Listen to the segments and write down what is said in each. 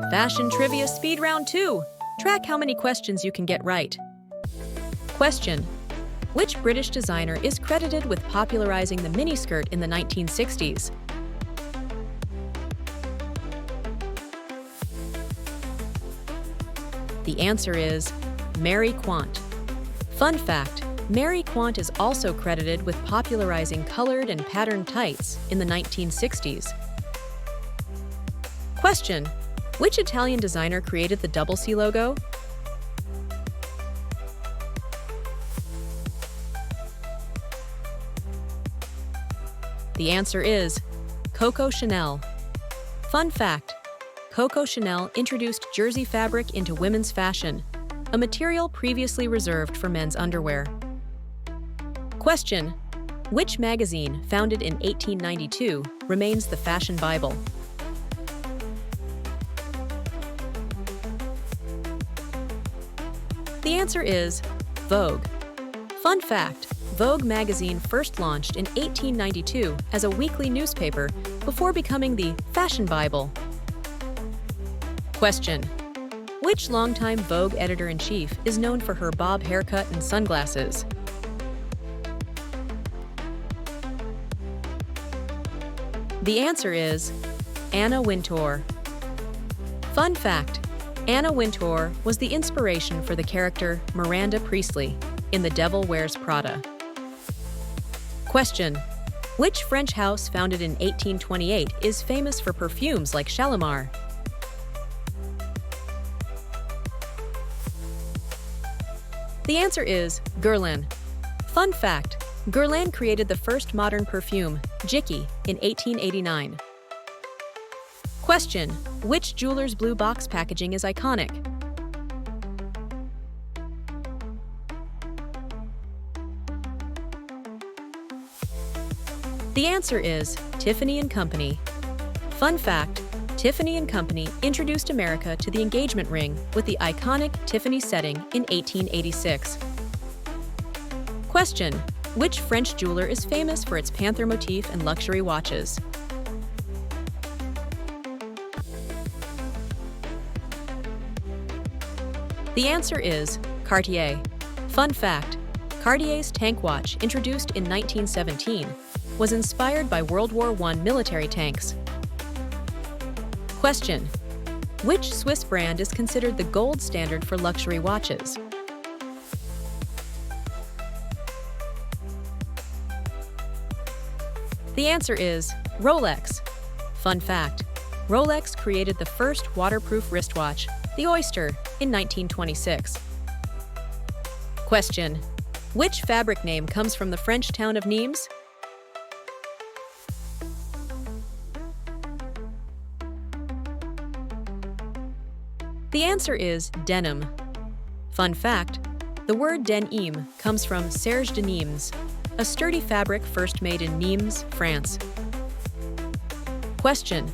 Fashion Trivia Speed Round 2. Track how many questions you can get right. Question: which British designer is credited with popularizing the miniskirt in the 1960s? The answer is Mary Quant. Fun fact: Mary Quant is also credited with popularizing colored and patterned tights in the 1960s. Question: which Italian designer created the double C logo? The answer is Coco Chanel. Fun fact: Coco Chanel introduced jersey fabric into women's fashion, a material previously reserved for men's underwear. Question: which magazine, founded in 1892, remains the fashion Bible? The answer is Vogue. Fun fact: Vogue magazine first launched in 1892 as a weekly newspaper before becoming the Fashion Bible. Question: which longtime Vogue editor-in-chief is known for her bob haircut and sunglasses? The answer is Anna Wintour. Fun fact: Anna Wintour was the inspiration for the character Miranda Priestley in The Devil Wears Prada. Question: which French house founded in 1828 is famous for perfumes like Shalimar? The answer is Guerlain. Fun fact: Guerlain created the first modern perfume, Jicky, in 1889. Question: which jeweler's blue box packaging is iconic? The answer is Tiffany & Company. Fun fact: Tiffany & Company introduced America to the engagement ring with the iconic Tiffany setting in 1886. Question: which French jeweler is famous for its panther motif and luxury watches? The answer is Cartier. Fun fact: Cartier's tank watch, introduced in 1917, was inspired by World War I military tanks. Question: which Swiss brand is considered the gold standard for luxury watches? The answer is Rolex. Fun fact: Rolex created the first waterproof wristwatch, the Oyster, in 1926. Question: which fabric name comes from the French town of Nîmes? The answer is denim. Fun fact: the word denim comes from serge de Nîmes, a sturdy fabric first made in Nîmes, France. Question: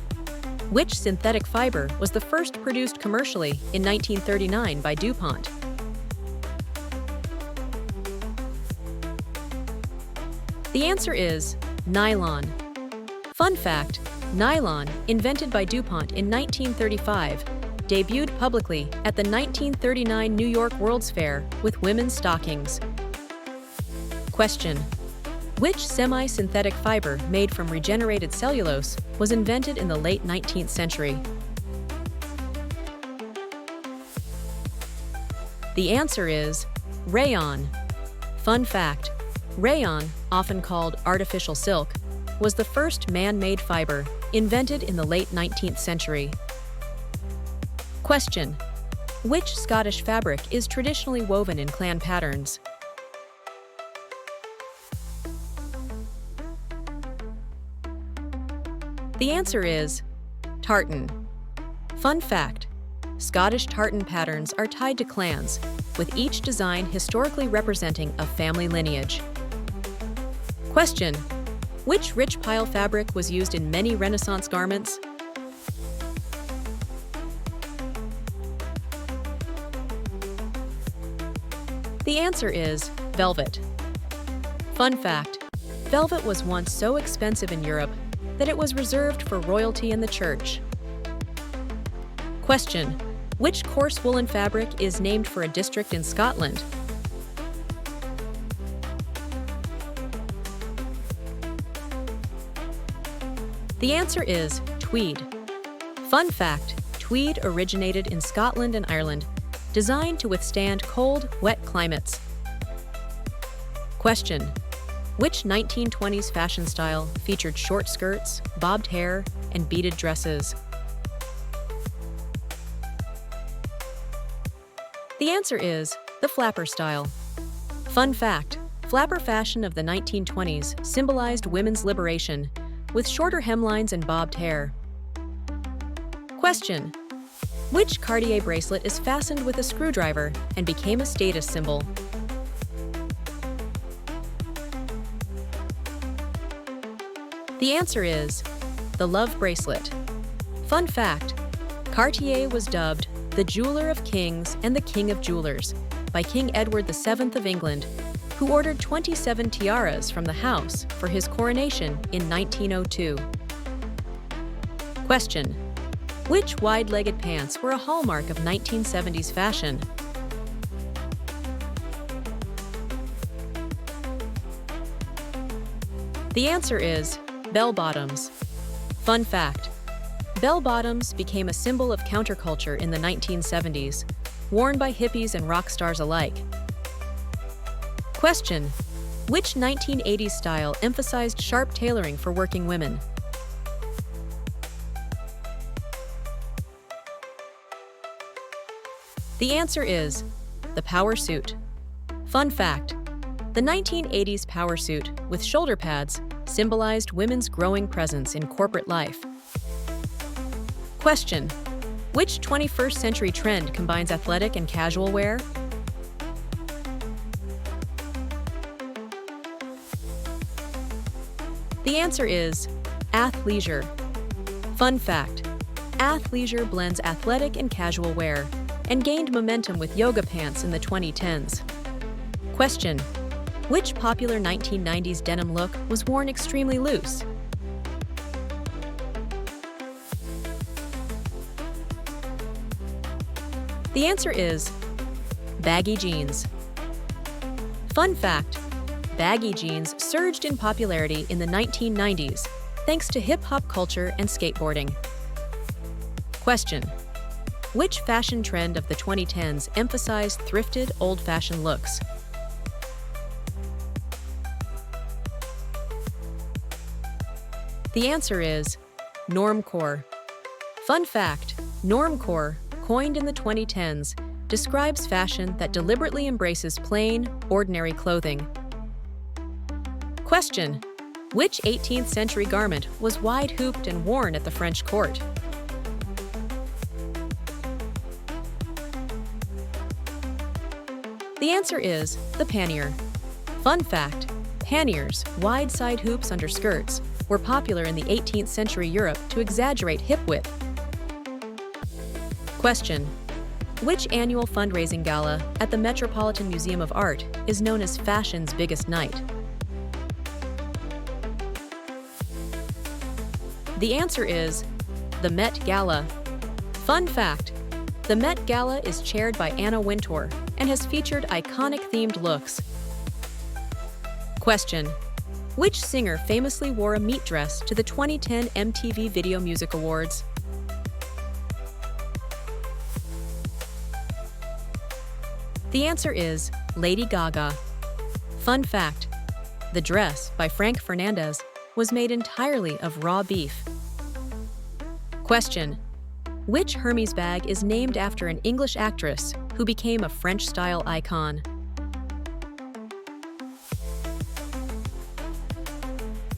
which synthetic fiber was the first produced commercially in 1939 by DuPont? The answer is nylon. Fun fact: nylon, invented by DuPont in 1935, debuted publicly at the 1939 New York World's Fair with women's stockings. Question: which semi-synthetic fiber made from regenerated cellulose was invented in the late 19th century? The answer is rayon. Fun fact: rayon, often called artificial silk, was the first man-made fiber invented in the late 19th century. Question: which Scottish fabric is traditionally woven in clan patterns? The answer is tartan. Fun fact: Scottish tartan patterns are tied to clans, with each design historically representing a family lineage. Question: which rich pile fabric was used in many Renaissance garments? The answer is velvet. Fun fact: velvet was once so expensive in Europe that it was reserved for royalty and the church. Question: which coarse woolen fabric is named for a district in Scotland? The answer is tweed. Fun fact: tweed originated in Scotland and Ireland, designed to withstand cold, wet climates. Question: which 1920s fashion style featured short skirts, bobbed hair, and beaded dresses? The answer is the flapper style. Fun fact: flapper fashion of the 1920s symbolized women's liberation, with shorter hemlines and bobbed hair. Question: which Cartier bracelet is fastened with a screwdriver and became a status symbol? The answer is the love bracelet. Fun fact: Cartier was dubbed the jeweler of kings and the king of jewelers by King Edward VII of England, who ordered 27 tiaras from the house for his coronation in 1902. Question: which wide-legged pants were a hallmark of 1970s fashion? The answer is bell-bottoms. Fun fact: bell-bottoms became a symbol of counterculture in the 1970s, worn by hippies and rock stars alike. Question: which 1980s style emphasized sharp tailoring for working women? The answer is the power suit. Fun fact: the 1980s power suit with shoulder pads symbolized women's growing presence in corporate life. Question: which 21st century trend combines athletic and casual wear? The answer is athleisure. Fun fact: athleisure blends athletic and casual wear and gained momentum with yoga pants in the 2010s. Question: which popular 1990s denim look was worn extremely loose? The answer is baggy jeans. Fun fact: baggy jeans surged in popularity in the 1990s thanks to hip-hop culture and skateboarding. Question: which fashion trend of the 2010s emphasized thrifted, old-fashioned looks? The answer is normcore. Fun fact: normcore, coined in the 2010s, describes fashion that deliberately embraces plain, ordinary clothing. Question: which 18th century garment was wide-hooped and worn at the French court? The answer is the pannier. Fun fact: panniers, wide side hoops under skirts, were popular in the 18th century Europe to exaggerate hip width. Question: which annual fundraising gala at the Metropolitan Museum of Art is known as fashion's biggest night? The answer is the Met Gala. Fun fact: the Met Gala is chaired by Anna Wintour and has featured iconic themed looks. Question: which singer famously wore a meat dress to the 2010 MTV Video Music Awards? The answer is Lady Gaga. Fun fact: the dress, by Frank Fernandez, was made entirely of raw beef. Question: which Hermes bag is named after an English actress who became a French-style icon?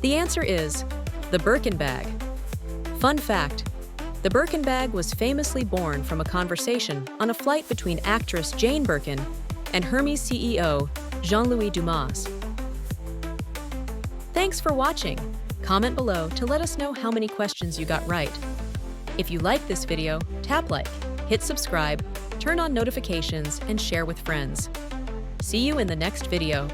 The answer is the Birkin bag. Fun fact: the Birkin bag was famously born from a conversation on a flight between actress Jane Birkin and Hermes CEO Jean-Louis Dumas. Thanks for watching. Comment below to let us know how many questions you got right. If you like this video, tap like, hit subscribe, turn on notifications, and share with friends. See you in the next video.